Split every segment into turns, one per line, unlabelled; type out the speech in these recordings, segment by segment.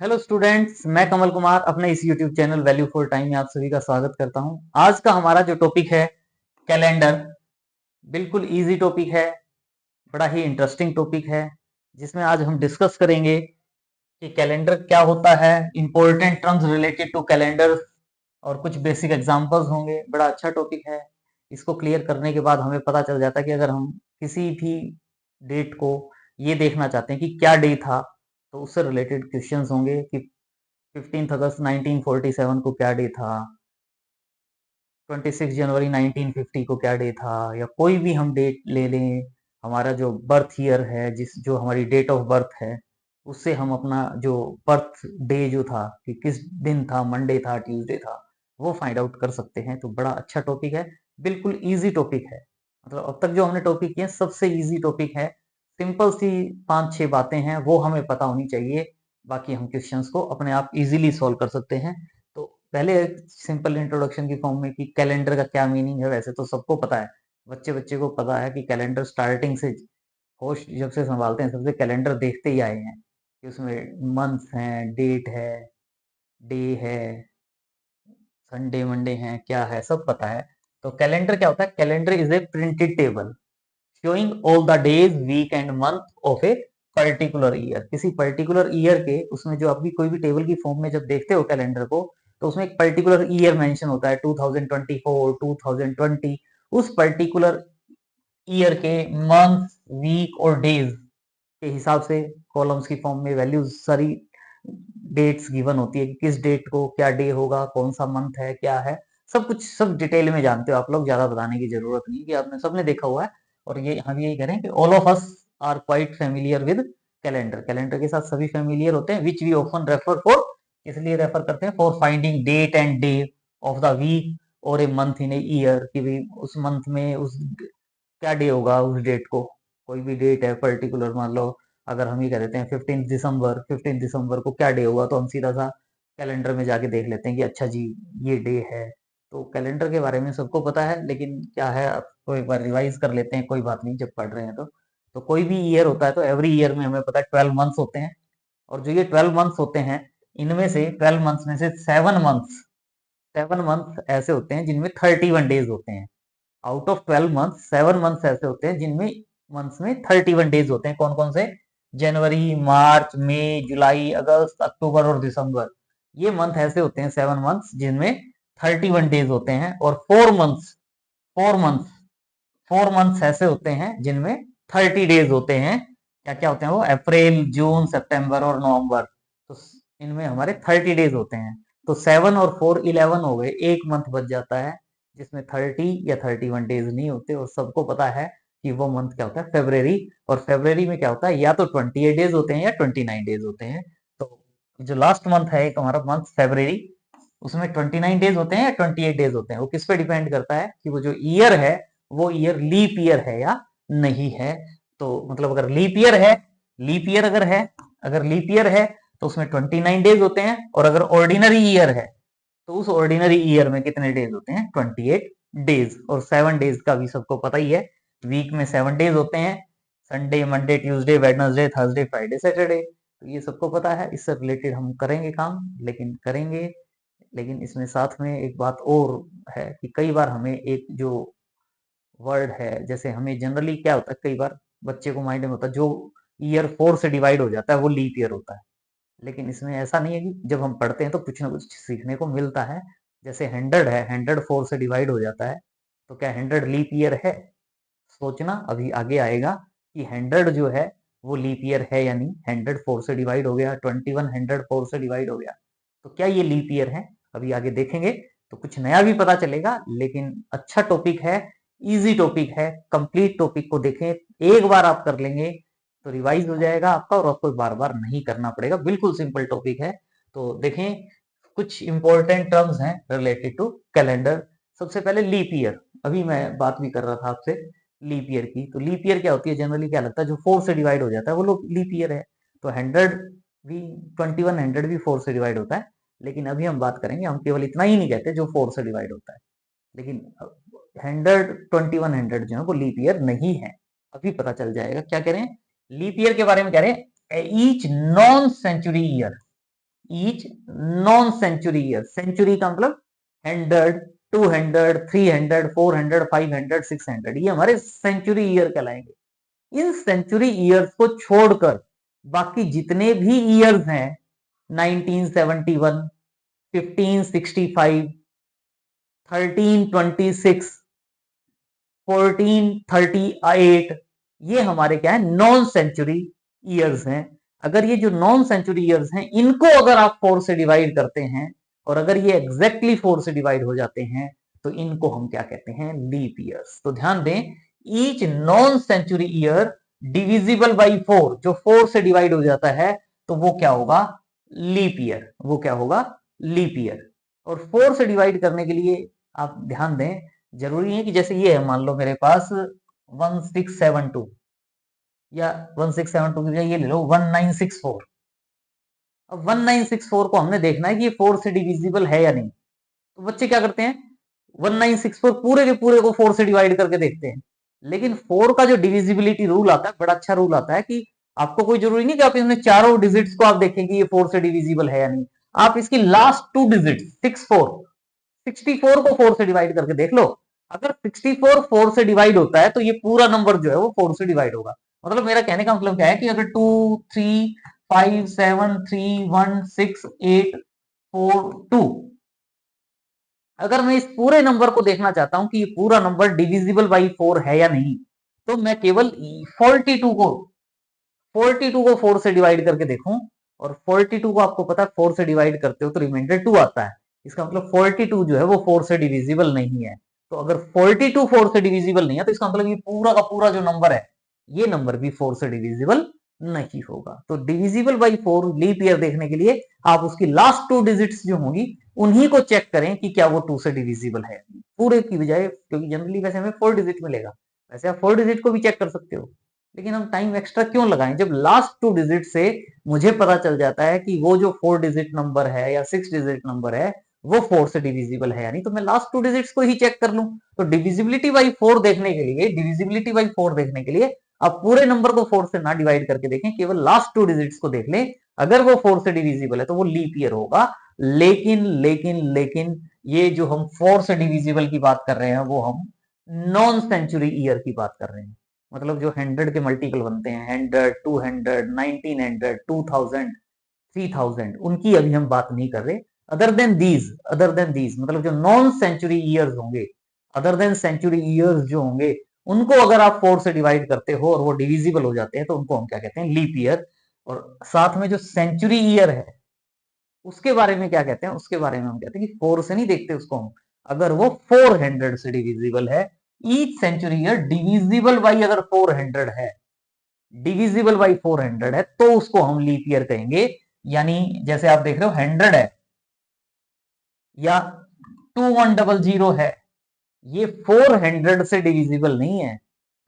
Hello students, मैं कमल कुमार अपने इस YouTube channel value for time में आप सभी का स्वागत करता हूं। आज का हमारा जो टॉपिक है कैलेंडर, बिल्कुल इजी टॉपिक है, बड़ा ही इंटरेस्टिंग टॉपिक है, जिसमें आज हम डिस्कस करेंगे कि कैलेंडर क्या होता है, important terms related to calendar और कुछ बेसिक एग्जांपल्स होंगे। बड़ा अच्छा टॉपिक है। इसको क्लियर करने के बाद हमें पता चल जाता है कि अगर हम किसी भी डेट को ये देखना चाहते हैं कि क्या डे था, तो उससे रिलेटेड क्वेश्चंस होंगे कि 15 अगस्त 1947 को क्या डे था, 26 जनवरी 1950 को क्या डे था, या कोई भी हम डेट ले लें। हमारा जो बर्थ ईयर है, जो हमारी डेट ऑफ बर्थ है, उससे हम अपना जो बर्थ डे जो था कि किस दिन था, मंडे था, ट्यूसडे था, वो फाइंड आउट कर सकते हैं। तो बड़ा अच्छा टॉपिक है, बिल्कुल इजी टॉपिक है। मतलब अब तक जो हमने टॉपिक किए सबसे इजी टॉपिक है। सिंपल सी 5-6 बातें हैं, वो हमें पता होनी चाहिए। बाकी हम क्वेश्चंस को अपने आप इजीली सॉल्व कर सकते हैं। तो पहले एक सिंपल इंट्रोडक्शन की फॉर्म में कि कैलेंडर का क्या मीनिंग है। वैसे तो सबको पता है, बच्चे बच्चे को पता है कि कैलेंडर स्टार्टिंग से, होश जब से संभालते हैं सबसे कैलेंडर देखते ही आए हैं कि उसमें मंथ्स हैं, डेट है, डे है, संडे मंडे है, क्या है, सब पता है। तो कैलेंडर क्या होता है? Calendar is a printed table showing all the days, week and month of a particular year. किसी पर्टिकुलर ईयर के, उसमें जो आप भी कोई भी टेबल की फॉर्म में जब देखते हो कैलेंडर को, तो उसमें एक पर्टिकुलर ईयर मेंशन होता है, 2024, 2020। उस पर्टिकुलर ईयर के मंथ, वीक और डेज के हिसाब से कॉलम्स की फॉर्म में वैल्यूज, सारी डेट्स गिवन होती है कि किस डेट को क्या डे होगा, कौन सा मंथ है, क्या है, सब कुछ सब डिटेल में जानते हो आप लोग। ज्यादा बताने की जरूरत नहीं कि आपने सबने देखा हुआ है। और ये हम यही करें कि all of us are quite familiar with calendar. Calendar के साथ सभी फेमिलियर होते हैं। Which we often refer for, इसलिए रेफर करते हैं for finding date and day of the week और a month in a year, कि भाई उस मंथ में उस क्या डे होगा, उस डेट को। कोई भी डेट है पर्टिकुलर, मान लो अगर हम ये कह देते हैं 15 दिसंबर, 15 दिसंबर को क्या डे होगा, तो हम सीधा सा कैलेंडर में जाके देख लेते हैं कि अच्छा जी ये डे है। तो कैलेंडर के बारे में सबको पता है, लेकिन क्या है, आपको एक बार रिवाइज कर लेते हैं, कोई बात नहीं, जब पढ़ रहे हैं तो कोई भी ईयर होता है तो एवरी ईयर में हमें पता है 12 मंथ्स होते हैं। और जो ये 12 मंथ्स होते हैं, इनमें से 12 मंथ्स में से 7 मंथ्स ऐसे होते हैं जिनमें 31 डेज होते हैं। आउट ऑफ 12 मंथ्स 7 मंथ्स ऐसे होते हैं जिनमें मंथ्स में 31 डेज होते हैं। कौन कौन से? जनवरी, मार्च, मई, जुलाई, अगस्त, अक्टूबर और दिसंबर। ये मंथ ऐसे होते हैं, 7 मंथ्स, जिनमें 31 डेज होते हैं। और 4 मंथ्स ऐसे होते हैं जिनमें 30 डेज होते हैं। क्या क्या होते हैं वो? अप्रैल, जून, सितंबर और नवंबर। तो इनमें हमारे 30 डेज होते हैं। तो 7 और 4 11 हो गए, एक मंथ बच जाता है जिसमें 30 या 31 डेज नहीं होते। और सबको पता है कि वो मंथ क्या होता है? फेब्रवरी। और फेब्रवरी में क्या होता है? या तो 28 डेज होते हैं या 29 डेज होते हैं। तो जो लास्ट मंथ है एक हमारा मंथ फेब्रवरी, उसमें 29 डेज होते हैं या 28 डेज होते हैं, वो किस पे डिपेंड करता है कि वो जो ईयर है, वो ईयर लीप ईयर है या नहीं है। तो मतलब अगर लीप ईयर है, लीप ईयर अगर लीप ईयर है तो उसमें 29 डेज होते हैं। और अगर ऑर्डिनरी ईयर है तो उस ऑर्डिनरी ईयर में कितने डेज होते हैं? 28 डेज। और 7 डेज का भी सबको पता ही है। वीक में 7 डेज होते हैं, Sunday, Monday, Tuesday, Wednesday, Thursday, Friday, Saturday. तो ये सबको पता है, इससे रिलेटेड हम करेंगे काम, लेकिन इसमें साथ में एक बात और है कि कई बार हमें एक जो वर्ड है, जैसे हमें जनरली क्या होता है, कई बार बच्चे को माइंड में होता है जो ईयर 4 से डिवाइड हो जाता है वो लीप ईयर होता है। लेकिन इसमें ऐसा नहीं है। कि जब हम पढ़ते हैं तो कुछ ना कुछ सीखने को मिलता है। जैसे 100 है, 100 4 से डिवाइड हो जाता है, तो क्या 100 लीप ईयर है? सोचना, अभी आगे आएगा कि 100 जो है वो लीप ईयर है या नहीं। 100 4 से डिवाइड हो गया, 21 100 4 से डिवाइड हो गया, तो क्या ये लीप ईयर है? अभी आगे देखेंगे तो कुछ नया भी पता चलेगा। लेकिन अच्छा टॉपिक है, इजी टॉपिक है। कंप्लीट टॉपिक को देखें, एक बार आप कर लेंगे तो रिवाइज हो जाएगा आपका, और आपको बार बार नहीं करना पड़ेगा। बिल्कुल सिंपल टॉपिक है। तो देखें, कुछ इंपॉर्टेंट टर्म्स हैं रिलेटेड टू कैलेंडर। सबसे पहले लीप ईयर। अभी मैं बात भी कर रहा था आपसे लीप ईयर की। तो लीप ईयर क्या होती है? जनरली क्या लगता है, जो 4 से डिवाइड हो जाता है वो लोग लीप ईयर है। तो 100 भी, 2100 भी 4 से डिवाइड होता है। लेकिन अभी हम बात करेंगे, हम केवल इतना ही नहीं कहते जो 4 से डिवाइड होता है। लेकिन 2100 जो है वो लीप ईयर नहीं है। अभी पता चल जाएगा। क्या कह रहे हैं? लीप ईयर के बारे में कह रहे हैं each non century year. Each non century year, century का मतलब 100, 200, 300, 400, 500, 600, ये हमारे सेंचुरी ईयर कहलाएंगे। इन सेंचुरी ईयर्स को छोड़कर बाकी जितने भी ईयर्स हैं 1971, 1565, 1326, 1438, ये हमारे क्या है, नॉन सेंचुरी ईयर्स हैं। अगर ये जो नॉन सेंचुरी ईयर्स हैं इनको अगर आप 4 से डिवाइड करते हैं और अगर ये एग्जैक्टली 4 से डिवाइड हो जाते हैं तो इनको हम क्या कहते हैं, लीप ईयर्स। तो ध्यान दें, each non century year divisible by 4, जो 4 से डिवाइड हो जाता है तो वो क्या होगा, लीप ईयर। वो क्या होगा, लीप ईयर। और 4 से डिवाइड करने के लिए आप ध्यान दें, जरूरी है कि जैसे ये है, मान लो मेरे पास 1672 या 1672 की जगह ये ले लो 1964। अब 1964 को हमने देखना है कि ये 4 से डिविजिबल है या नहीं। तो बच्चे क्या करते हैं, 1964 पूरे के पूरे को 4 से डिवाइड करके देखते हैं। लेकिन 4 का जो डिविजिबिलिटी रूल आता है, बड़ा अच्छा रूल आता है कि आपको कोई जरूरी नहीं कि आप इसमें चारों डिजिट्स को आप देखें कि ये 4 से डिविजिबल है या नहीं। आप इसकी लास्ट 2 डिजिट 64 को 4 से डिवाइड करके देख लो। अगर 64 4 से डिवाइड होता है तो ये पूरा नंबर जो है वो 4 से डिवाइड होगा। मतलब मेरा कहने का मतलब क्या है कि अगर 2 3 5 7 3 1 6 8 4 2, अगर मैं इस पूरे नंबर को देखना चाहता हूं कि ये पूरा नंबर डिविजिबल बाई 4 है या नहीं, तो मैं केवल 42 को 4 से डिवाइड करके देखूं। और 42 को आपको पता है 4 से डिवाइड करते हो तो रिमाइंडर 2 आता है। इसका मतलब 42 जो है वो 4 से डिविजिबल नहीं है। तो अगर 42 4 से डिविजिबल नहीं है तो इसका मतलब ये पूरा का पूरा जो नंबर है ये नंबर भी 4 से डिविजिबल नहीं होगा। तो डिविजिबल बाई 4 लीप ईयर देखने के लिए आप उसकी लास्ट 2 डिजिट्स जो होंगी उन्हीं को चेक करें कि क्या वो 2 से डिविजिबल है, पूरे की बजाय, क्योंकि जनरली वैसे हमें 4 डिजिट मिलेगा। वैसे आप 4 डिजिट को भी चेक कर सकते हो, लेकिन हम टाइम एक्स्ट्रा क्यों लगाएं जब लास्ट 2 डिजिट से मुझे पता चल जाता है कि वो जो 4 डिजिट नंबर है या 6 डिजिट नंबर है वो 4 से डिविजिबल है या नहीं, तो मैं लास्ट 2 डिजिट्स को ही चेक कर लूं। तो डिविजिबिलिटी बाई 4 देखने के लिए, डिविजिबिलिटी बाई 4 देखने के लिए आप पूरे नंबर को 4 से ना डिवाइड करके देखें, केवल लास्ट 2 डिजिट्स को देख लें। अगर वो 4 से डिविजिबल है तो वो लीप ईयर होगा। लेकिन लेकिन लेकिन ये जो हम 4 से डिविजिबल की बात कर रहे हैं वो हम नॉन सेंचुरी ईयर की बात कर रहे हैं। मतलब जो 100 के मल्टीपल बनते हैं, 100, 200, 1900, 2000, 3000, उनकी अभी हम बात नहीं कर रहे। अदर देन दीज मतलब जो नॉन सेंचुरी ईयर्स होंगे, अदर देन सेंचुरी ईयर्स जो होंगे, उनको अगर आप 4 से डिवाइड करते हो और वो डिविजिबल हो जाते हैं तो उनको हम क्या कहते हैं, लीप ईयर। और साथ में जो सेंचुरी ईयर है उसके बारे में क्या कहते हैं, उसके बारे में हम कहते हैं कि 4 से नहीं देखते उसको हम, अगर वो 400 से डिविजिबल है, each century year divisible by अगर 400 है, डिविजिबल बाई 400 है तो उसको हम लीप ईयर कहेंगे। यानी जैसे आप देख रहे हो 100 है या 2100 है, ये 400 से डिविजिबल नहीं है।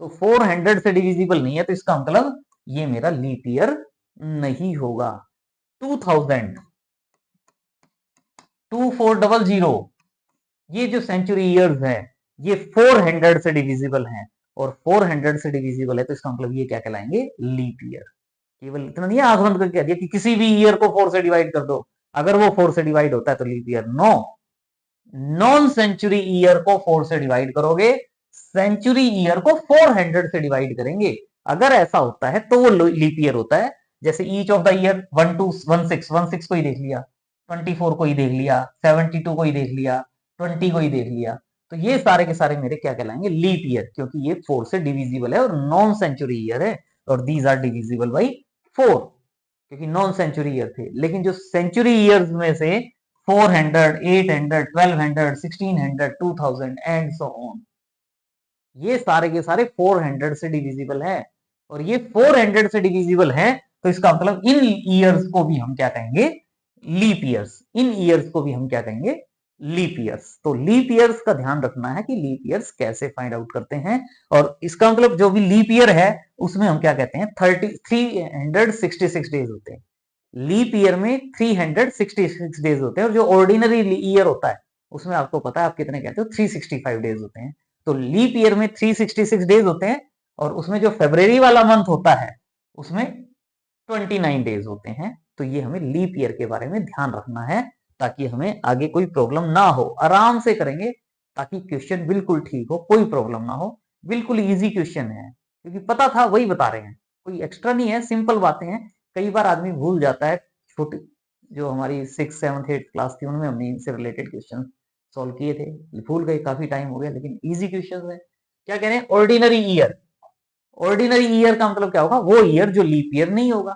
तो 400 से डिविजिबल नहीं है तो इसका मतलब ये मेरा लीप ईयर नहीं होगा। 2000, 2400, ये जो सेंचुरी ईयर्स है ये 400 से डिविजिबल हैं और 400 से डिविजिबल है तो इसका मतलब ये क्या कहलाएंगे, लीप ईयर। केवल इतना नहीं आंख बंद करके कह दिया कि किसी भी ईयर को 4 से डिवाइड कर दो, अगर वो 4 से डिवाइड होता है तो leap year. No, non century year को 4 से डिवाइड करोगे, सेंचुरी ईयर को 400 से डिवाइड करेंगे। अगर ऐसा होता है तो वो लीप ईयर होता है। जैसे ईच ऑफ द ईयर 1 2 16 को ही देख लिया, 24 को ही देख लिया, 72 को ही देख लिया, 20 को ही देख लिया, तो ये सारे के सारे मेरे क्या कहलाएंगे, लीप ईयर, क्योंकि ये 4 से डिविजिबल है और नॉन सेंचुरी ईयर है और दीज आर डिविजिबल बाई 4, क्योंकि नॉन सेंचुरी ईयर थे। लेकिन जो सेंचुरी ईयर्स में से 400, 800, 1200, 1600, 2000 एंड सो ऑन, ये सारे के सारे 400 से डिविजिबल है। और ये 400 से डिविजिबल है तो इसका मतलब इन ईयर्स को भी हम क्या कहेंगे, लीप ईयर्स। इन ईयर्स को भी हम क्या कहेंगे, लीप ईयर्स। तो लीप ईयर्स का ध्यान रखना है कि लीप ईयर्स कैसे फाइंड आउट करते हैं। और इसका मतलब जो भी लीप ईयर है उसमें हम क्या कहते हैं, 366 डेज होते हैं। लीप ईयर में 366 डेज होते हैं और जो ऑर्डिनरी ईयर होता है उसमें आपको पता है आप कितने कहते हो, 365 डेज होते हैं। तो लीप ईयर में 366 डेज होते हैं और उसमें जो फेब्रुवरी वाला मंथ होता है उसमें 29 डेज होते हैं। तो ये हमें लीप ईयर के बारे में ध्यान रखना है, ताकि हमें आगे कोई प्रॉब्लम ना हो। आराम से करेंगे ताकि क्वेश्चन बिल्कुल ठीक हो, कोई प्रॉब्लम ना हो। बिल्कुल इजी क्वेश्चन है, क्योंकि पता था वही बता रहे हैं, कोई एक्स्ट्रा नहीं है, सिंपल बातें हैं। कई बार आदमी भूल जाता है, छोटी जो हमारी 6, 7, 8 क्लास थी उनमें हमने इनसे रिलेटेड क्वेश्चन सॉल्व किए थे, भूल गए, काफी टाइम हो गया, लेकिन इजी क्वेश्चन है। क्या कह रहे हैं? Ordinary year. ऑर्डिनरी ईयर का मतलब क्या होगा? वो ईयर जो लीप ईयर नहीं होगा।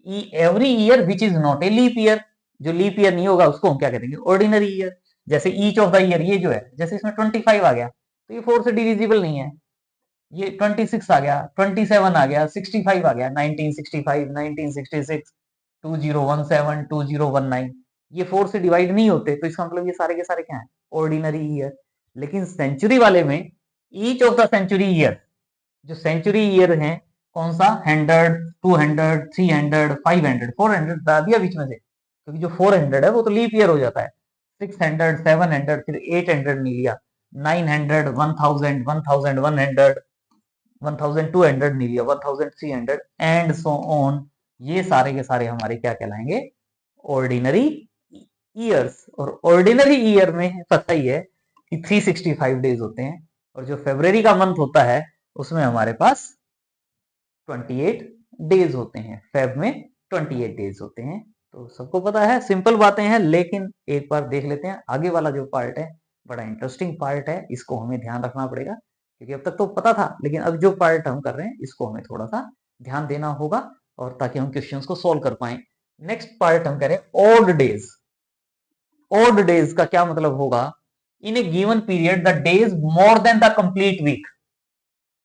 Every year which is not a leap year, जो लीप ईयर नहीं होगा उसको हम क्या कहेंगे? Ordinary year. जैसे ईच ऑफ द ईयर, ये जो है, जैसे इसमें 25 आ गया तो ये 4 से डिविजिबल नहीं है। ये 26 आ गया, 27 आ गया, 65 आ गया, 1965, 1966, 2017, 2019, ये 4 से डिवाइड नहीं होते, तो इसका मतलब ये सारे के सारे क्या है? Ordinary year. लेकिन सेंचुरी वाले में each of the century year, जो सेंचुरी ईयर है, कौन सा? 100, 200, 300, 500, 400 बता दिया बीच में से, क्योंकि जो 400 है वो तो लीप ईयर हो जाता है। 600, 700, फिर 800 नहीं लिया, 900, 1000, 1100, 1200 नहीं लिया, 1300 एंड सो ऑन। ये सारे के सारे हमारे क्या कहलाएंगे? Ordinary years. और ऑर्डिनरी ईयर में पता ही है कि 365 डेज होते हैं, और जो फरवरी का मंथ होता है उसमें हमारे पास 28 डेज होते हैं। फेब में 28 डेज होते हैं। तो सबको पता है, सिंपल बातें हैं, लेकिन एक बार देख लेते हैं आगे वाला जो पार्ट है, बड़ा इंटरेस्टिंग पार्ट है, इसको हमें ध्यान रखना पड़ेगा, क्योंकि अब तक तो पता था, लेकिन अब जो पार्ट हम कर रहे हैं इसको हमें थोड़ा सा ध्यान देना होगा, और ताकि हम क्वेश्चंस को सोल्व कर पाए। नेक्स्ट पार्ट हम करें ऑड डेज। ऑड डेज का क्या मतलब होगा? In a given period the days more than the complete week.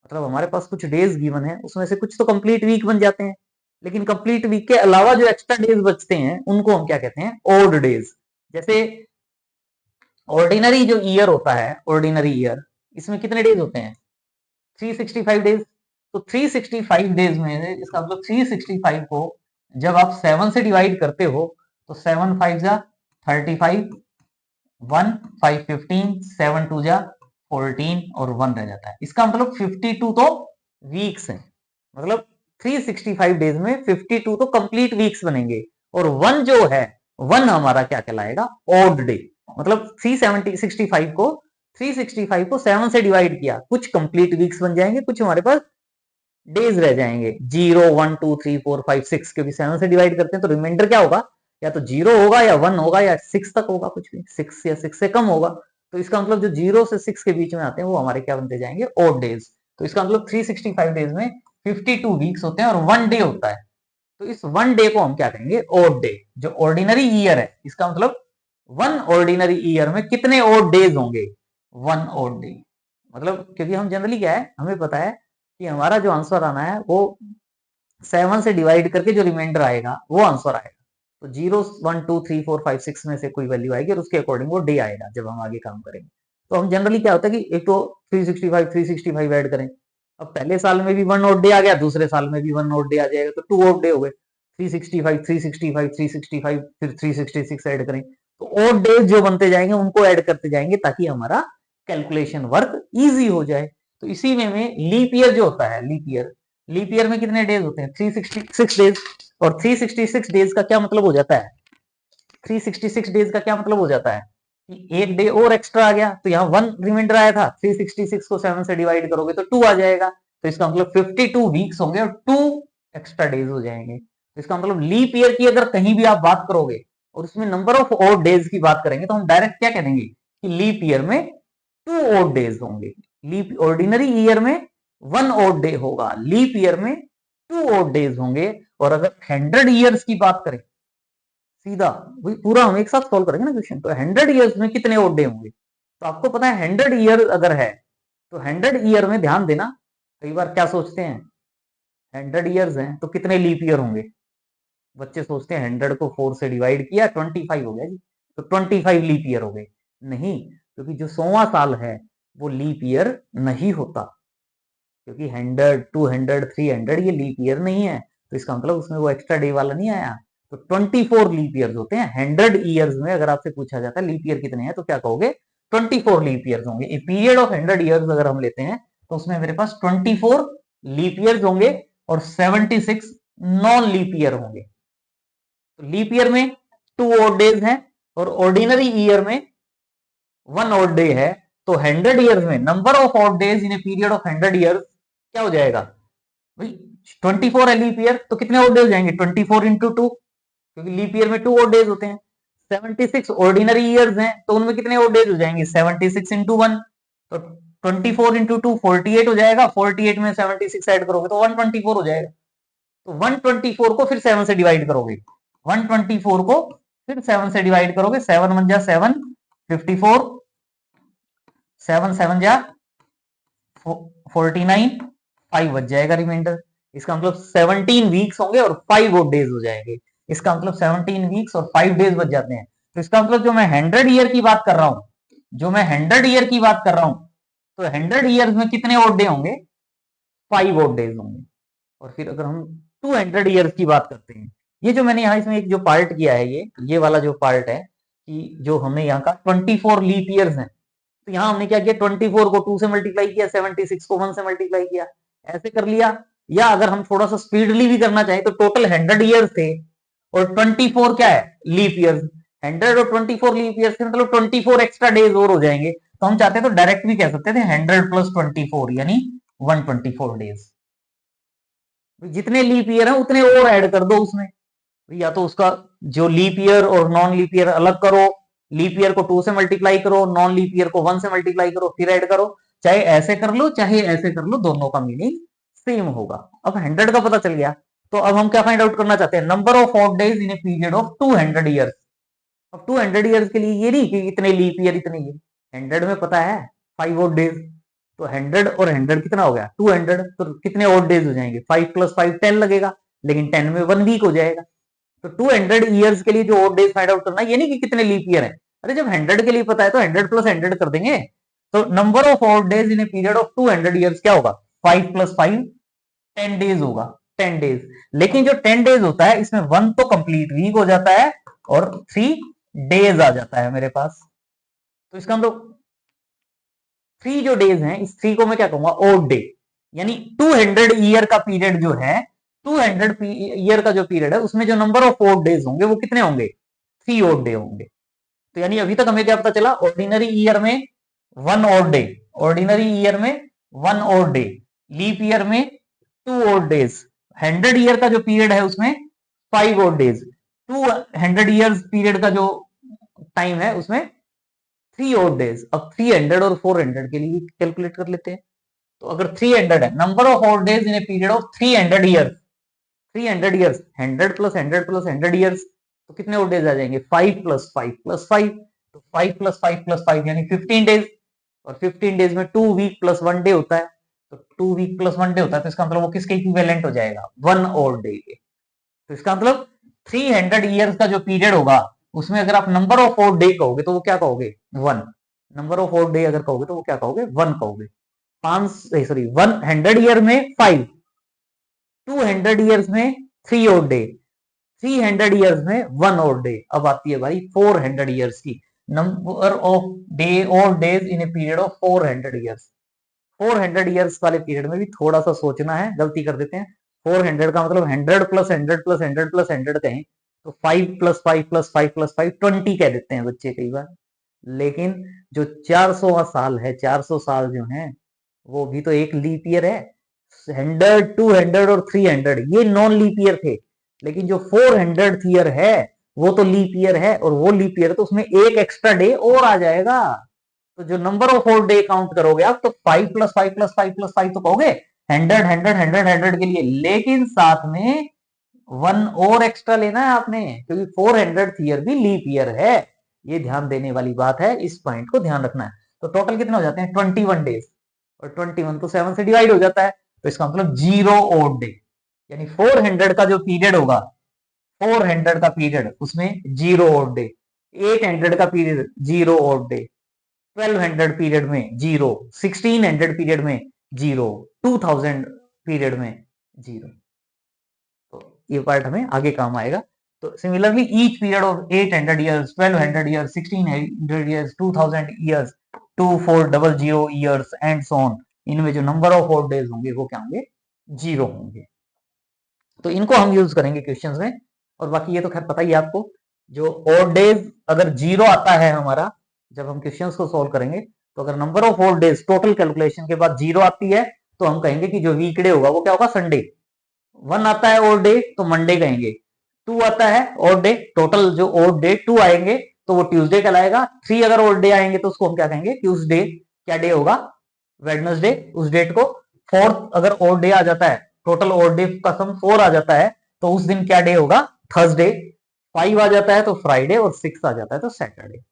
मतलब हमारे पास कुछ डेज गिवन है, उसमें से कुछ तो कंप्लीट वीक बन जाते हैं, लेकिन कंप्लीट वीक के अलावा जो एक्स्ट्रा डेज बचते हैं उनको हम क्या कहते हैं? Odd days. जैसे ऑर्डिनरी जो ईयर होता है, ऑर्डिनरी ईयर, इसमें कितने डेज होते हैं? 365 डेज। तो 365 डेज में इसका मतलब 365 को जब आप 7 से डिवाइड करते हो तो 7 5 जा 35, 1 5 15, 7 2 जा 14 और 1 रह जाता है। इसका मतलब 52 तो वीक्स हैं, मतलब 365 डेज में 52 तो कंप्लीट वीक्स बनेंगे, और 1 जो है 1 हमारा क्या कहलाएगा? Odd day. मतलब 365 को 365 को 7 से डिवाइड किया, कुछ कंप्लीट वीक्स बन जाएंगे, कुछ हमारे पास डेज रह जाएंगे 0 1 2 3 4 5 6, क्योंकि 7 से डिवाइड करते हैं तो रिमाइंडर क्या होगा? या तो 0 होगा या 1 होगा या 6 तक होगा, कुछ भी 6 या 6 से कम होगा। तो इसका मतलब जो 0 से 6 के बीच में आते हैं वो हमारे क्या बनते जाएंगे? Odd days. तो इसका मतलब 365 डेज में 52 वीक्स होते हैं और 1 डे होता है। तो इस 1 डे को हम क्या कहेंगे? Odd day. जो ऑर्डिनरी ईयर है, इसका मतलब 1 ऑर्डिनरी ईयर में कितने ऑड डेज होंगे? 1 ऑड डे। मतलब क्योंकि हम जनरली क्या है, हमें पता है कि हमारा जो आंसर आना है वो 7 से डिवाइड करके जो रिमाइंडर आएगा वो आंसर आएगा। तो 0 1 2 3 4 5 6 में से कोई वैल्यू आएगी और उसके अकॉर्डिंग वो डे आएगा जब हम आगे काम करेंगे। तो हम जनरली क्या होता है कि एक तो 365 ऐड करें। अब पहले साल में भी 1 ऑड डे आ गया, दूसरे साल में भी 1 ऑड डे आ जाएगा, तो 2 ऑड डे हो गए। 365 365 365 फिर 366 ऐड करें, तो ऑड डेज जो बनते जाएंगे उनको ऐड करते जाएंगे, ताकि हमारा कैलकुलेशन वर्क इजी हो जाए। तो इसी में लीप ईयर जो होता है, लीप ईयर में कितने डेज होते हैं? 366 डेज। और 366 डेज का क्या मतलब हो जाता है? 366 डेज का क्या मतलब हो जाता है कि एक डे और एक्स्ट्रा आ गया, तो यहाँ 1 रिमाइंडर आया था, 366 को 7 से डिवाइड करोगे तो 2 आ जाएगा, तो इसका मतलब 52 वीक्स होंगे और 2 एक्स्ट्रा डेज हो जाएंगे। तो इसका मतलब लीप ईयर की अगर कहीं भी आप बात करोगे और उसमें नंबर ऑफ ऑड डेज की बात करेंगे तो हम डायरेक्ट क्या कह देंगे कि लीप ईयर में 2 ऑड डेज होंगे। लीप ऑर्डिनरी ईयर में 1 ऑड डे होगा, लीप ईयर में 2 ऑड डेज होंगे। और अगर 100 ईयर्स की बात करें, सीधा वही पूरा हम एक साथ सॉल्व करेंगे ना क्वेश्चन, तो 100 ईयर्स में कितने ऑड डे होंगे? तो आपको पता है 100 ईयर अगर है तो 100 ईयर में ध्यान देना, कई बार क्या सोचते हैं 100 ईयर्स हैं तो कितने लीप ईयर होंगे? बच्चे सोचते हैं 100 को 4 से डिवाइड किया 25 हो गया जी, तो 25 लीप ईयर हो गए। नहीं, क्योंकि जो 100वां साल है वो लीप ईयर नहीं होता, क्योंकि 100 200 300 ये लीप ईयर नहीं है, तो इसका मतलब उसमें वो एक्स्ट्रा डे वाला नहीं आया। तो 24 लीप ईयर्स होते हैं 100 ईयर्स में। अगर आपसे पूछा जाता है लीप ईयर कितने हैं तो क्या कहोगे? 24 लीप ईयर्स होंगे। ए पीरियड ऑफ 100 ईयर्स अगर हम लेते हैं तो उसमें मेरे पास 24 लीप ईयर्स होंगे और 76 नॉन लीप ईयर होंगे। तो लीप ईयर में 2 ऑड डेज हैं और ऑर्डिनरी ईयर में 1 ऑड डे है। तो 100 ईयर्स में number of odd days in a period of 100 years क्या हो जाएगा भाई? 24 है लीप ईयर, तो कितने ऑड डे हो जाएंगे? 24 इंटू 2, क्योंकि लीप ईयर में 2 ऑड डेज होते हैं। 76 ऑर्डिनरी ईयर्स हैं, तो उनमें कितने ऑड डेज हो जाएंगे? 76 इंटू 1, तो 24 इंटू 2 48 हो जाएगा। 48 में 76 ऐड करोगे तो 124 हो जाएगा। तो 124 को फिर 7 से डिवाइड करोगे, 124 को फिर 7 से डिवाइड करोगे। 7 1 जा 7, 54, 7 7 जा 49, 5 बच जाएगा रिमाइंडर। इसका मतलब 17 वीक्स होंगे और 5 और डेज हो जाएंगे। इसका मतलब 17 वीक्स और 5 डेज बच जाते हैं। तो इसका मतलब जो मैं 100 ईयर की बात कर रहा हूं, जो मैं 100 ईयर की बात कर रहा हूं, तो 100 ईयर्स में कितने ऑड डे होंगे? 5 ऑड डेज होंगे। और फिर अगर हम 200 ईयर्स की बात करते हैं, ये जो मैंने यहाँ इसमें एक जो पार्ट किया है, ये वाला जो पार्ट है कि जो हमने यहाँ का 24 लीप ईयर्स हैं, तो यहाँ हमने क्या किया? 24 को 2 से मल्टीप्लाई किया, 76 को 1 से मल्टीप्लाई किया, ऐसे कर लिया। या अगर हम थोड़ा सा स्पीडली भी करना चाहें तो टोटल 100 ईयर्स थे और 24 क्या है? Leap years. 100 और 24 लीप ईयर्स के मतलब 24 एक्स्ट्रा डेज और हो जाएंगे। तो हम चाहते हैं तो डायरेक्ट भी कह सकते थे 100 प्लस 24 यानी 124 डेज। जितने लीप ईयर है उतने और ऐड कर दो उसमें, या तो उसका जो लीप ईयर और नॉन लीप ईयर अलग करो, लीप ईयर को 2 से मल्टीप्लाई करो, नॉन लीप ईयर को 1 से मल्टीप्लाई करो, फिर ऐड करो। चाहे ऐसे कर लो चाहे ऐसे कर लो, दोनों का मीनिंग सेम होगा। अब 100 का पता चल गया, तो अब हम क्या फाइंड आउट करना चाहते हैं? Number of odd days in a period of 200 years. अब 200 ईयर्स के लिए ये नहीं कि इतने लीप ईयर इतने ये, 100 में पता है 5 ऑड डेज। तो 100 और 100 कितना हो गया? 200। तो कितने ऑड डेज हो जाएंगे? 5 प्लस 5 10 लगेगा, लेकिन 10 में 1 वीक हो जाएगा। तो 200 ईयर्स के लिए जो ऑड डेज फाइंड आउट करना है, ये नहीं कि कितने लीप ईयर है। अरे जब 100 के लिए पता है तो 100 प्लस 100 कर देंगे। तो number of odd days in a period of 200 years क्या होगा? 5 प्लस 5 10 डेज होगा, 10 डेज। लेकिन जो 10 डेज होता है इसमें 1 तो कंप्लीट वीक हो जाता है और 3 डेज आ जाता है मेरे पास। तो इसका मतलब 3 जो डेज हैं, इस 3 को मैं क्या कहूंगा? Odd day. यानी 200 ईयर का पीरियड जो है, 200 ईयर का जो पीरियड है, उसमें जो नंबर ऑफ ऑड डेज होंगे वो कितने होंगे? 3 ऑड डे होंगे। तो यानी अभी तक हमें क्या पता चला? ऑर्डिनरी ईयर में 1 ऑड डे, ऑर्डिनरी ईयर में 1 ऑड डे, लीप ईयर में 2 ऑड डेज, 100 ईयर का जो पीरियड है उसमें 5 ऑड डेज, 200 ईयर्स पीरियड का जो टाइम है उसमें 3 ऑड डेज। अब 300 और 400 के लिए कैलकुलेट कर लेते हैं। तो अगर 300 है, number of odd days in a period of 300 years, 300 years, 100 plus 100 plus 100 years, तो कितने ऑड डेज आ जाएंगे? 5 प्लस 5 प्लस 5। तो 5 प्लस 5 प्लस 5 यानी 15 डेज। और 15 डेज में 2 वीक प्लस 1 डे होता है, तो 2 वीक प्लस 1 डे होता है, तो इसका मतलब वो किसके इक्विवेलेंट हो जाएगा? 1 ऑड डे के। तो इसका मतलब 300 ईयर्स का जो पीरियड होगा उसमें अगर आप नंबर ऑफ ऑड डे कहोगे तो वो क्या कहोगे? 1। नंबर ऑफ ऑड डे अगर कहोगे तो वो क्या कहोगे? 1 कहोगे। 100 ईयर में 5, 200 ईयर्स में 3 ऑड डे, 300 ईयर्स में 1 ऑड डे। अब आती है भाई 400 ईयर्स की। नंबर ऑफ डे और days in a period of 400 years. 400 years वाले पीरियड में भी थोड़ा सा सोचना है, गलती कर देते हैं। 400 का मतलब 100 प्लस 100 प्लस 100 प्लस 100 कहें तो 5 प्लस 5 प्लस 5 प्लस 5 20 कह देते हैं बच्चे कई बार। लेकिन जो 400 साल है, 400 साल जो है वो भी तो एक लीप ईयर है। 100, 200 और 300 ये नॉन लीप ईयर थे, लेकिन जो 400 ईयर है वो तो लीप ईयर है, और वो लीप ईयर तो उसमें एक एक्स्ट्रा डे और आ जाएगा। तो जो नंबर ऑफ और डे काउंट करोगे आप, तो 5 प्लस 5 प्लस 5 प्लस 5 तो कहोगे 100 100 100 100 के लिए, लेकिन साथ में 1 और एक्स्ट्रा लेना है आपने, क्योंकि 400 ईयर भी लीप ईयर है। ये ध्यान देने वाली बात है, इस पॉइंट को ध्यान रखना है। तो टोटल कितने हो जाते हैं? 21 डेज, और 21 तो 7 से डिवाइड हो जाता है, तो इसका मतलब 0 ऑड डे। यानी 400 का जो पीरियड होगा, 400 का पीरियड उसमें 0 ऑड डे, 800 का पीरियड 0 ऑड डे, 1200 पीरियड में 0, 1600 पीरियड में 0, 2000 पीरियड में 0। तो ये पार्ट हमें आगे काम आएगा। तो similarly each period of 800 years, 1200 years, 1600 years, 2000 years, 2400 years and so on, इनमें जो नंबर ऑफ ऑड डेज होंगे वो क्या होंगे? 0 होंगे। तो इनको हम यूज करेंगे क्वेश्चंस में, और बाकी ये तो खैर पता ही है आपको, जो ऑड डेज अगर जीरो आता है हमारा, जब हम क्वेश्चंस को सोल्व करेंगे, तो अगर number of odd days total calculation के बाद जीरो आती है तो हम कहेंगे कि जो वीकडे होगा वो क्या होगा, संडे। वन आता है ऑड डे तो मंडे कहेंगे, टू आता है ऑड डे, टोटल जो ऑड डे टू आएंगे तो वो ट्यूसडे कहलाएगा, थ्री अगर ऑड डे आएंगे तो उसको हम क्या कहेंगे, ट्यूसडे। क्या डे होगा, वेडनेसडे उस डेट को। फोर्थ अगर ऑड डे आ जाता है, टोटल ऑड डे का सम फोर आ जाता है तो उस दिन क्या डे होगा, थर्सडे। फाइव आ जाता है तो फ्राइडे, और सिक्स आ जाता है तो सैटरडे।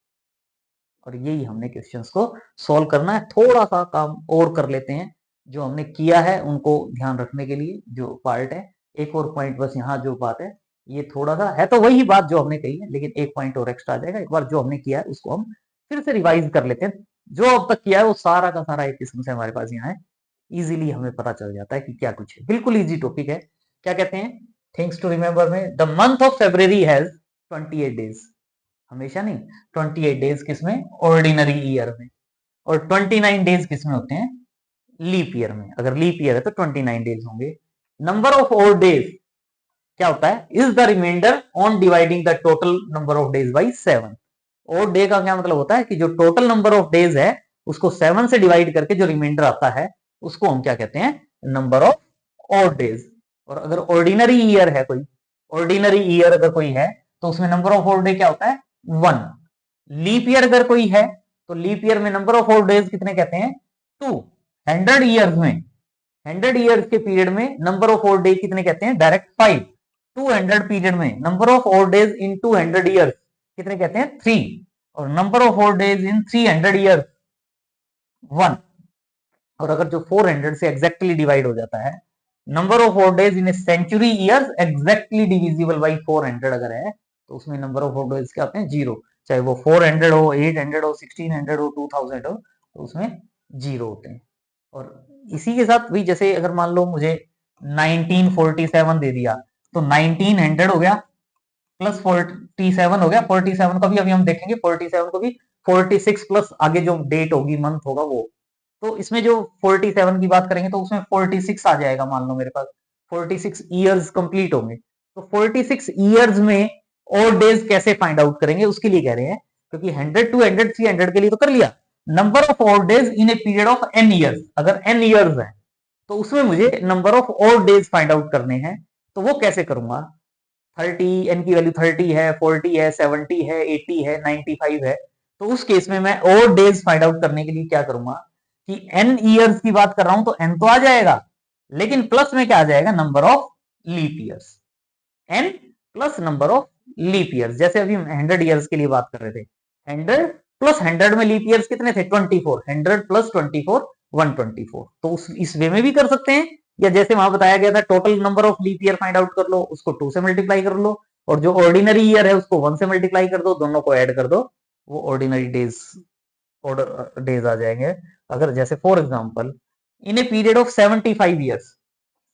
और यही हमने क्वेश्चंस को सॉल्व करना है। थोड़ा सा काम और कर लेते हैं, जो हमने किया है उनको ध्यान रखने के लिए जो पार्ट है। एक और पॉइंट बस यहाँ जो बात है, ये थोड़ा सा है तो वही बात जो हमने कही है, लेकिन एक पॉइंट और एक्स्ट्रा आ जाएगा। एक बार जो हमने किया है उसको हम फिर से रिवाइज कर लेते हैं। जो अब तक किया है वो सारा का सारा एक किस्म से हमारे पास यहाँ है, इजीली हमें पता चल जाता है कि क्या कुछ है। बिल्कुल इजी टॉपिक है। क्या कहते हैं, थिंग्स टू रिमेंबर में, the month of February has 28 days. हमेशा नहीं, 28 डेज किसमें, ऑर्डिनरी ईयर में। और 29 डेज किसमें होते हैं, लीप ईयर में। अगर लीप ईयर है तो 29 डेज होंगे। नंबर ऑफ ऑड डेज क्या होता है, is the remainder on dividing the total number of days by 7। Odd day का क्या मतलब होता है कि जो टोटल नंबर ऑफ डेज है उसको 7 से डिवाइड करके जो रिमाइंडर आता है उसको हम क्या कहते हैं, नंबर ऑफ ऑड डेज। और अगर ऑर्डिनरी ईयर है कोई, ऑर्डिनरी ईयर अगर कोई है तो उसमें नंबर ऑफ ऑड डे क्या होता है, 1। लीप ईयर अगर कोई है तो लीप ईयर में नंबर ऑफ ऑड डेज कितने कहते हैं, 2। 100 ईयर्स में, 100 ईयर्स के पीरियड में नंबर ऑफ ऑड डे कितने कहते हैं, डायरेक्ट 5। 200 पीरियड में number of odd days in 200 years कितने कहते हैं, 3। और number of odd days in 300 years 1। और अगर जो 400 से एग्जैक्टली डिवाइड हो जाता है, number of odd days in a century years exactly divisible by 400 अगर है, तो उसमें नंबर ऑफ ऑड डेज क्या होते हैं, जीरो। चाहे वो 400 हो, 800 हो, 1600 हो, 2000 हो, तो उसमें जीरो होते हैं। और इसी के साथ भी, जैसे अगर मान लो मुझे 1947 दे दिया तो 1900 हो गया प्लस 47 हो गया। 47 का भी अभी हम देखेंगे, 47 को भी 46 प्लस आगे जो डेट होगी, मंथ होगा वो। तो इसमें जो 47 की बात करेंगे तो उसमें 46 आ जाएगा। मान लो मेरे पास 46 ईयर्स कंप्लीट होंगे, तो 46 ईयर्स में और डेज कैसे फाइंड आउट करेंगे उसके लिए कह रहे हैं, क्योंकि 100 200 300 के लिए तो कर लिया। नंबर ऑफ और days in a period of N years, अगर एन ईयर्स है तो उसमें मुझे नंबर ऑफ और डेज फाइंड आउट करने हैं। तो वो कैसे करूंगा, 30, एन की वैल्यू 30 है, 40 है, 70 है, 80 है, 95 है, तो उस केस में मैं और डेज फाइंड आउट करने के लिए क्या करूंगा कि एन ईयर्स की बात कर रहा हूं तो एन तो आ जाएगा, लेकिन प्लस में क्या आ जाएगा, number of leap years. N plus number of leap years, जैसे अभी हम 100 ईयर्स के लिए बात कर रहे थे, 100 प्लस 100 में लीप ईयर्स कितने थे, 24। 100 प्लस 24 124। तो इस वे में भी कर सकते हैं, या जैसे वहां बताया गया था total number of leap year find out कर लो, उसको 2 से मल्टीप्लाई कर लो, और जो ऑर्डिनरी ईयर है उसको 1 से मल्टीप्लाई कर दो, दोनों को ऐड कर दो, वो ऑर्डिनरी डेज डेज आ जाएंगे। अगर जैसे for example in a period of 75 years,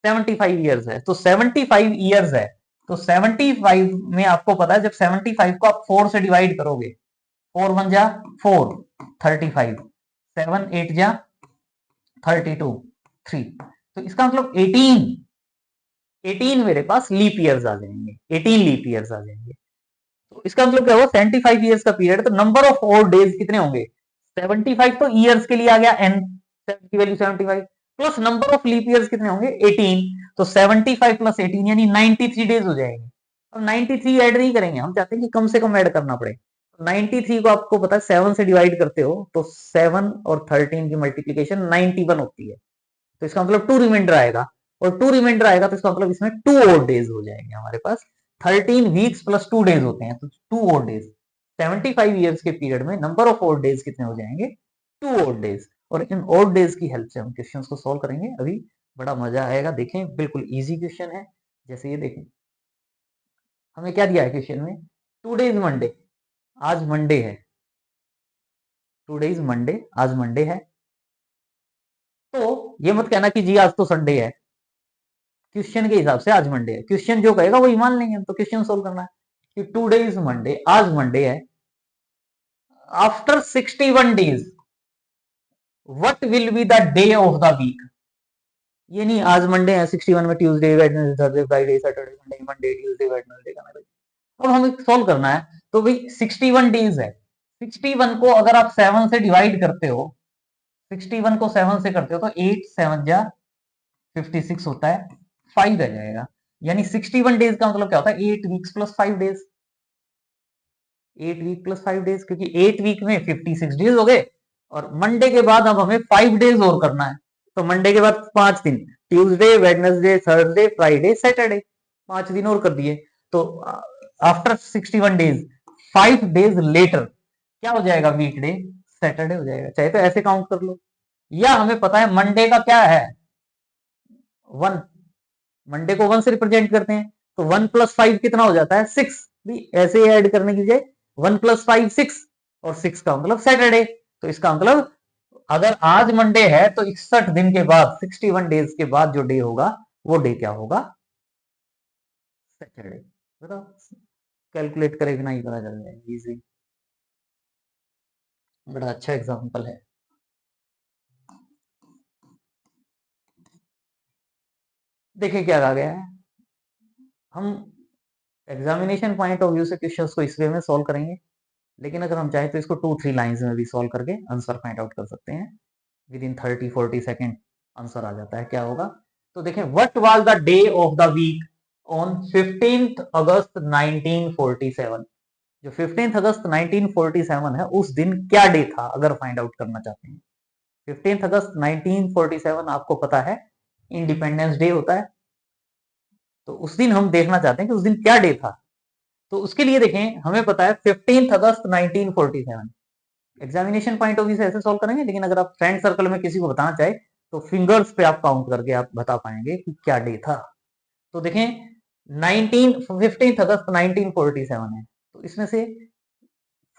75 years है तो 75 ईयर्स है तो 75 में आपको पता है जब 75 को आप 4 से डिवाइड करोगे, 4 1 जा 4, 35, 7 8 जा 32, 3, तो इसका मतलब 18 मेरे पास लीप ईयर्स आ जाएंगे, 18 लीप ईयर्स आ जाएंगे। तो इसका मतलब क्या हुआ, 75 ईयर्स का पीरियड, तो नंबर ऑफ और डेज कितने होंगे, 75 तो ईयर्स के लिए आ गया, एन की value 75, plus number of leap years कितने होंगे 18, तो 75 प्लस 18 यानी 93 डेज हो जाएंगे। अब 93 ऐड नहीं करेंगे, हम चाहते हैं कि कम से कम ऐड करना पड़े। 93 को आपको पता है 7 से डिवाइड करते हो तो 7 और 13 की मल्टीप्लीकेशन 91 होती है, तो इसका मतलब 2 रिमाइंडर आएगा, और 2 रिमाइंडर आएगा तो इसका मतलब इसमें 2 और डेज हो जाएंगे हमारे पास। 13 वीक्स प्लस 2 डेज होते हैं, तो 2 और डेज। 75 ईयर्स के पीरियड में नंबर ऑफ और डेज कितने हो जाएंगे, 2 और डेज। और इन और डेज की हेल्प से हम क्वेश्चंस को सॉल्व करेंगे, अभी बड़ा मजा आएगा। देखें बिल्कुल इजी क्वेश्चन है। जैसे ये देखें, हमें क्या दिया है क्वेश्चन में, टुडे इज मंडे, आज मंडे है, टुडे इज मंडे, आज मंडे है। तो ये मत कहना कि जी आज तो संडे है, क्वेश्चन के हिसाब से आज मंडे है, क्वेश्चन जो कहेगा वही मान लेंगे, तो क्वेश्चन सोल्व करना है कि टुडे इज मंडे, आज मंडे है, after 61 days what will be the day of the week. ये नहीं आज मंडे है 61 में Tuesday Wednesday Thursday Friday Saturday Sunday Monday Tuesday Wednesday का अब हमें सॉल्व करना है। तो भाई 61 डेज है, 61 को अगर आप 7 से डिवाइड करते हो, 61 को 7 से करते हो तो 8 7 जा 56 होता है, 5 रह जाएगा। यानी 61 डेज का मतलब क्या होता है 8 weeks plus 5 days, 8 week plus 5 days, क्योंकि 8 वीक में 56 डेज हो गए और मंडे के बाद अब हमें 5 डेज और करना है। तो मंडे के बाद 5 दिन, Tuesday Wednesday Thursday Friday Saturday, 5 दिन और कर दिए। तो आफ्टर 61 डेज 5 डेज लेटर क्या हो जाएगा, वीकडे सैटरडे हो जाएगा। चाहे तो ऐसे काउंट कर लो, या हमें पता है मंडे का क्या है 1, मंडे को 1 से रिप्रेजेंट करते हैं, तो 1 प्लस 5 कितना हो जाता है 6, भी ऐसे ही ऐड करने की बजाय 1 प्लस 5 6 और 6 का मतलब सैटरडे। तो इसका मतलब अगर आज मंडे है तो 61 दिन के बाद 61 डेज के बाद जो डे होगा वो डे क्या होगा, सैटरडे। बताओ, कैलकुलेट करे बिना ही पता चल जाएगा, इजी, बड़ा अच्छा एग्जांपल है। देखिए क्या कहा गया है, हम एग्जामिनेशन पॉइंट ऑफ व्यू से क्वेश्चंस को इस वे में सॉल्व करेंगे, लेकिन अगर हम चाहें तो इसको 2-3 लाइंस में भी सॉल्व करके आंसर फाइंड आउट कर सकते हैं। विद इन 30-40 सेकेंड आंसर आ जाता है। क्या होगा, तो देखें, what was the day of the week on 15 August 1947। जो 15 अगस्त 1947 है उस दिन क्या डे था, अगर फाइंड आउट करना चाहते हैं। 15 अगस्त 1947 आपको पता है इंडिपेंडेंस डे होता है, तो उस दिन हम देखना चाहते हैं कि उस दिन क्या डे था। तो उसके लिए देखें, हमें पता है 15 August 1947, examination point of view से ऐसे सॉल्व करेंगे, लेकिन अगर आप फ्रेंड सर्कल में किसी को बताना चाहे तो फिंगर्स पे आप काउंट करके आप बता पाएंगे कि क्या डे था। तो देखें 15 अगस्त 1947 है, तो इसमें से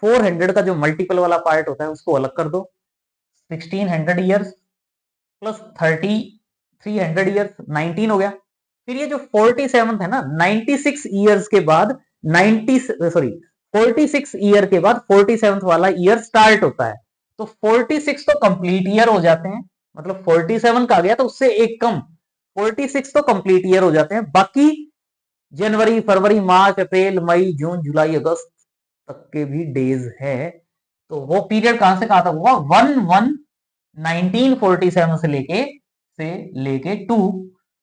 400 का जो मल्टीपल वाला पार्ट होता है उसको अलग कर दो, 1600 ईयर्स प्लस 300 ईयर्स 19 हो गया। फिर ये जो 47 है ना, 96 ईयर्स के बाद 46 ईयर के बाद 47 वाला ईयर स्टार्ट होता है। तो 46 तो कंप्लीट ईयर हो जाते हैं, मतलब 47 का आ गया तो उससे एक कम, 46 तो कंप्लीट ईयर हो जाते हैं। बाकी जनवरी फरवरी मार्च अप्रैल मई जून जुलाई अगस्त तक के भी डेज है, तो वो पीरियड कहां से कहां तक हुआ, 1947 से लेके टू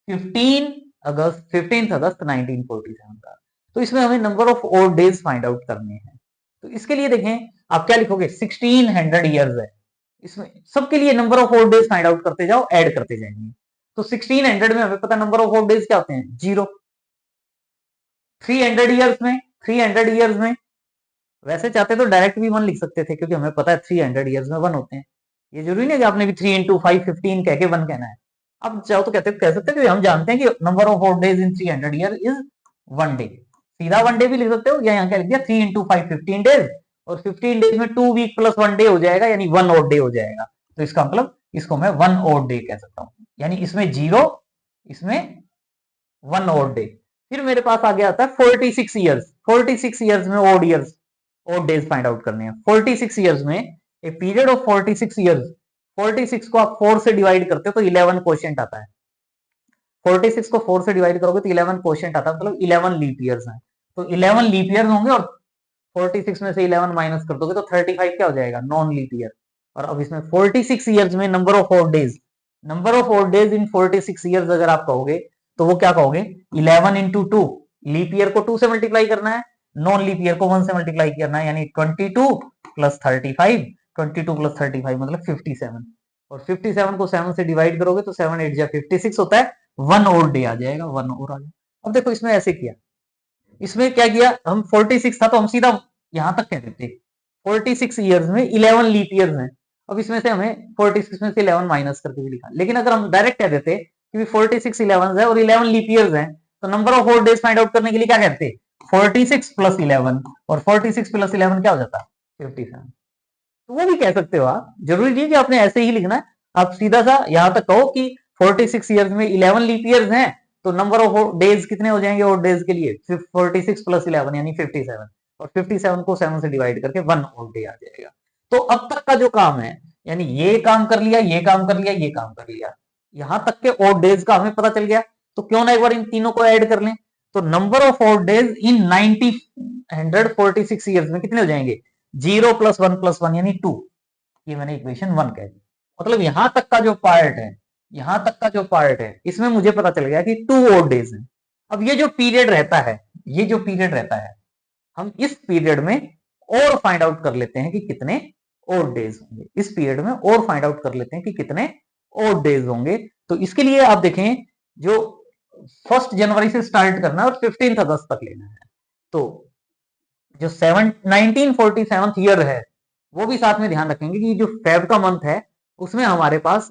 15 अगस्त 1947 का। तो इसमें हमें नंबर ऑफ और डेज फाइंड आउट करने हैं। तो इसके लिए देखें आप क्या लिखोगे, 1600 ईयर्स है, इसमें सबके लिए नंबर ऑफ और डेज फाइंड आउट करते जाओ, ऐड करते जाएंगे। तो 1600 में हमें पता नंबर ऑफ और डेज क्या होते हैं, 0। 300 ईयर्स में वैसे चाहते तो डायरेक्ट भी 1 लिख सकते थे, क्योंकि हमें पता है 300 ईयर्स में 1 होते हैं। ये जरूरी नहीं कि आपने भी 3 इंटू 5 15 कह के 1 कहना है। अब चाहो तो कह सकते हैं कि हम जानते हैं कि number of odd days in 300 year is 1 day, सीधा 1 डे भी लिख सकते हो, या यहाँ क्या लिख दिया 3 इंटू 5 15 डेज, और 15 डेज में 2 वीक प्लस 1 डे हो जाएगा, यानी 1 ऑड डे हो जाएगा। तो इसका मतलब इसको मैं 1 ऑड डे कह सकता हूँ, यानी इसमें 0, इसमें 1 ऑड डे। फिर मेरे पास आगे आता है 46 ईयर्स, 46 ईयर्स में ऑड डेज फाइंड आउट करने हैं। 46 ईयर्स में ए पीरियड ऑफ 46 ईयर्स, 46 को आप 4 से डिवाइड करते हो तो 11 क्वोशिएंट आता है। 46 को 4 से डिवाइड करोगे तो 11 क्वोशिएंट आता है, मतलब 11 लीप ईयर्स हैं। तो 11 लीप ईयर्स होंगे और 46 में से 11 माइनस कर दोगे तो 35 क्या हो जाएगा, नॉन लीप ईयर। और अब इसमें 46 ईयर्स में number of odd days, number of odd days in 46 years अगर आप कहोगे तो वो क्या कहोगे, 11 इंटू 2, लीप ईयर को 2 से मल्टीप्लाई करना है, नॉन लीप ईयर को 1 से मल्टीप्लाई करना है, यानी 22 प्लस 35, 22 प्लस 35 मतलब 57, और 57 को 7 से डिवाइड करोगे तो 7 8 जा 56 होता है, 1 और डे आ जाएगा, 1 और आ जाएगा। अब देखो इसमें ऐसे किया, इसमें क्या किया, हम 46 था तो हम सीधा यहां तक कह देते 46 ईयर्स में 11 लीप ईयर्स हैं। अब इसमें से हमें 46 में से 11 माइनस करके भी लिखा, लेकिन अगर हम डायरेक्ट कह देते कि 46 11 है और 11 लीप ईयर्स हैं, तो नंबर ऑफ और डेज फाइंड आउट करने के लिए क्या कहते, 46 प्लस 11, और 46 प्लस 11 क्या हो जाता, 57। तो वो भी कह सकते हो आप, जरूरी नहीं कि आपने ऐसे ही लिखना है, आप सीधा सा यहां तक कहो कि 46 ईयर्स में 11 लीप ईयर्स हैं, तो नंबर ऑफ डेज कितने हो जाएंगे और डेज के लिए, 46 प्लस 11 यानी 57, और 57 को 7 से डिवाइड करके 1 और डे आ जाएगा। तो अब तक का जो काम है, यानी ये काम कर लिया, ये काम कर लिया, ये काम कर लिया, यहां तक के ऑड डेज का हमें पता चल गया, तो क्यों ना एक बार इन तीनों को ऐड कर लें। तो number of odd days in 146 years में कितने हो जाएंगे, 0 + 1 यानी 2। ये मैंने इक्वेशन 1 कह दी। मतलब यहां तक का जो पार्ट है, यहां तक का जो पार्ट है, इसमें मुझे पता चल गया कि 2 ऑड डेज है। अब ये जो पीरियड रहता है, ये जो पीरियड रहता है, हम इस पीरियड में और फाइंड आउट कर लेते हैं कि कितने और डेज होंगे। इस पीरियड में और फाइंड आउट कर लेते हैं कि कितने और डेज होंगे। तो इसके लिए आप देखें, जो 1 जनवरी से स्टार्ट करना है और 15 अगस्त तक लेना है। तो जो 1947 ईयर है, वो भी साथ में ध्यान रखेंगे कि जो फेब का मंथ है उसमें हमारे पास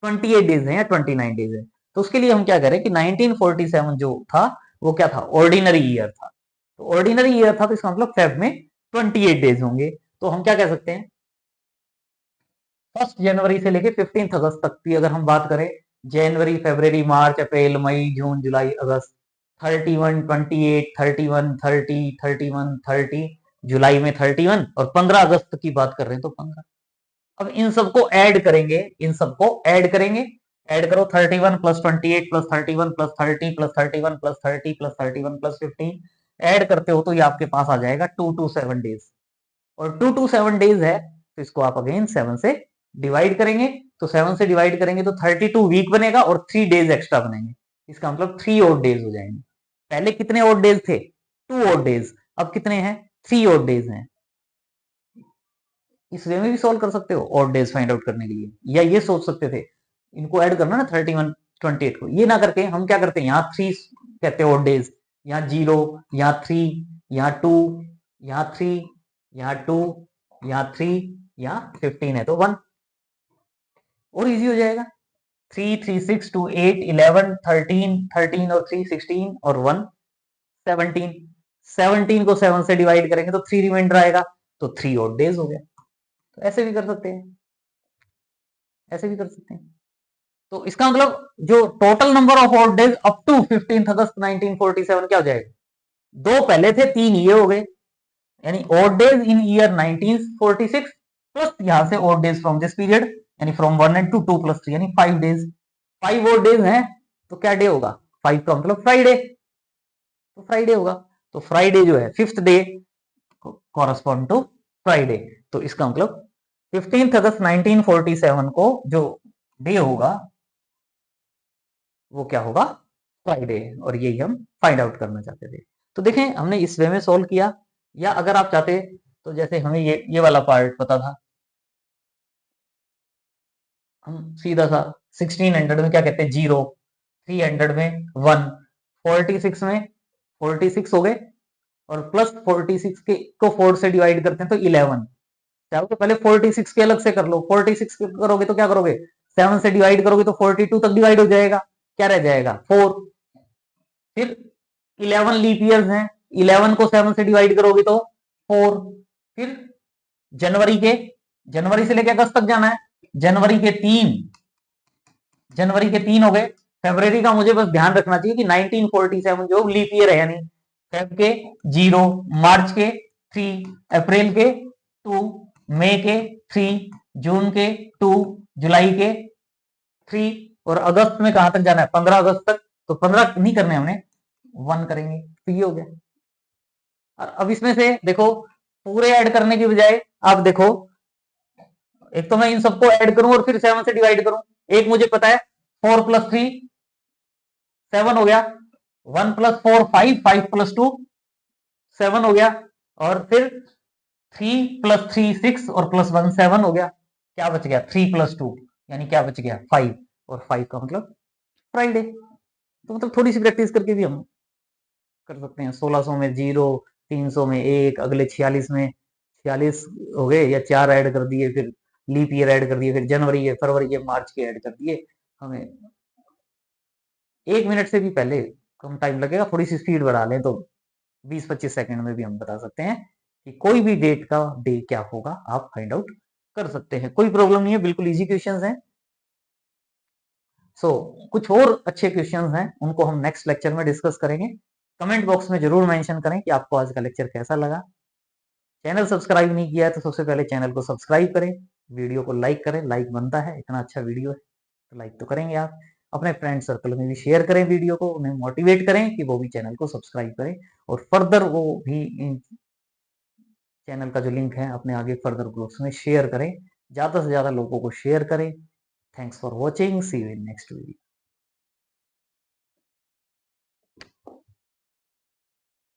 28 डेज है या 29 डेज है। तो उसके लिए हम क्या करें कि 1947 जो था वो क्या था, ऑर्डिनरी ईयर था। तो ऑर्डिनरी ईयर था, तो इसका मतलब फेब में 28 डेज होंगे। तो हम क्या कह सकते हैं, 1 जनवरी से लेके 15 अगस्त तक की अगर हम बात करें, जनवरी, फरवरी, मार्च, अप्रैल, मई, जून, जुलाई, अगस्त, 31, 28, 31, 30, 31, 30, जुलाई में 31 और 15 अगस्त की बात कर रहे हैं तो 15। अब इन सबको ऐड करेंगे, इन सबको ऐड करेंगे, ऐड करो 31 + 28 + 31 + 30 + 31 + 30 + 31 + 15, ऐड करते हो तो ये आपके पास आ जाएगा 227 डेज। और 227 डेज है तो इसको आप अगेन 7 से डिवाइड करेंगे। तो 7 से डिवाइड करेंगे तो 32 वीक बनेगा और 3 डेज एक्स्ट्रा बनेंगे। इसका मतलब 3 और डेज हो जाएंगे। पहले कितने और डेज थे, 2 और डेज, अब कितने हैं, 3 और डेज हैं। इस वे में भी सॉल्व कर सकते हो और डेज फाइंड आउट करने के लिए, या ये सोच सकते थे इनको ऐड करना ना 31 28 को, ये ना करके हम क्या करते हैं, यहाँ 3 कहते हैं और डेज, यहाँ 0, यहाँ 3, यहाँ 2, यहाँ 3, यहाँ 2, यहाँ 3, यहाँ 15 है तो 1, और इजी हो जाएगा। 3 3 6 2 8 11 13 13 और 3 16 और 1 17, 17 को 7 से डिवाइड करेंगे तो 3 रिमाइंडर आएगा, तो 3 और डेज हो गया। तो ऐसे भी कर सकते हैं, ऐसे भी कर सकते हैं। तो इसका मतलब जो total number of odd days up to 15 August 1947 क्या हो जाएगा, 2 पहले थे, 3 ये हो गए, यानी ऑड डेज इन ईयर 1946 प्लस यहां से odd days from this period, यानी फ्रॉम 1 and 2 2 + 3 यानी 5 डेज। 5 ऑड डेज हैं तो क्या डे होगा, 5 का मतलब फ्राइडे, तो फ्राइडे होगा। तो फ्राइडे जो है 5th day correspond to Friday. तो इसका मतलब 15 अगस्त 1947 को जो डे होगा वो क्या होगा, फ्राइडे। और यही हम फाइंड आउट करना चाहते थे। तो देखें हमने इस वे में सोल्व किया, या अगर आप चाहते तो जैसे हमें ये वाला पार्ट पता था, हम सीधा सा 1600 में क्या कहते हैं 0, 300 में 1, 46 में 46 हो गए, और प्लस 46 के को 4 से डिवाइड करते हैं तो 11। चाहो तो पहले 46 के अलग से कर लो, 46 के करोगे तो क्या करोगे, 7 से डिवाइड करोगे तो 42 तक डिवाइड हो जाएगा, क्या रह जाएगा 4। फिर 11 लीप ईयर्स हैं, 11 को 7 से डिवाइड करोगे तो 4। फिर जनवरी के, जनवरी से लेकर अगस्त तक जाना है, जनवरी के 3, जनवरी के 3 हो गए। फरवरी का मुझे बस ध्यान रखना चाहिए कि 1947 जो लीप ईयर है, यानी फेब के 0, मार्च के 3, अप्रैल के 2, मई के 3, जून के 2, जुलाई के 3, और अगस्त में कहां तक जाना है 15 अगस्त तक। तो 15 नहीं करने हमने, 1 करेंगे, तो ये हो गया। और अब इसमें से देखो पूरे ऐड करने की बजाय आप देखो, एक तो मैं इन सबको ऐड करूं और फिर 7 से डिवाइड करूं। एक मुझे पता है 4 + 3 7 हो गया, 1 + 4 5, 5 + 2 7 हो गया, और फिर 3 + 3 6 और +1 7 हो गया। क्या बच गया 3 + 2, यानी क्या बच गया 5, और 5 का मतलब फ्राइडे। तो मतलब थोड़ी सी प्रैक्टिस करके भी हम कर सकते हैं। 1600 में 0, 300 में 1, अगले 46 में 46 हो गए, या 4 ऐड कर दिए, फिर लीप ईयर ऐड कर दिए, फिर जनवरी के, फरवरी के, मार्च के ऐड कर दिए। हमें 1 मिनट से भी पहले कम टाइम लगेगा, थोड़ी सी स्पीड बढ़ा लें तो 20-25 सेकंड में भी हम बता सकते हैं कि कोई भी डेट का डे क्या होगा, आप फाइंड आउट कर सकते हैं, कोई प्रॉब्लम नहीं है, बिल्कुल इजी क्वेश्चंस हैं। सो कुछ और अच्छे क्वेश्चंस हैं, उनको हम नेक्स्ट लेक्चर में डिस्कस करेंगे। कमेंट बॉक्स में जरूर मेंशन करें कि आपको आज का लेक्चर कैसा लगा। चैनल सब्सक्राइब नहीं किया है तो सबसे पहले चैनल को सब्सक्राइब करें, वीडियो को लाइक करें, लाइक बनता है, इतना अच्छा वीडियो है। तो लाइक तो करेंगे आप। अपने फ्रेंड सर्कल में भी शेयर करें वीडियो को, उन्हें मोटिवेट करें कि वो भी चैनल को सब्सक्राइब करें और फर्दर वो भी चैनल का जो लिंक है अपने आगे फर्दर ग्रुप्स में शेयर करें, ज़्यादा से ज़्यादा लोगों को शेयर करें। Thanks for watching, see you in next video.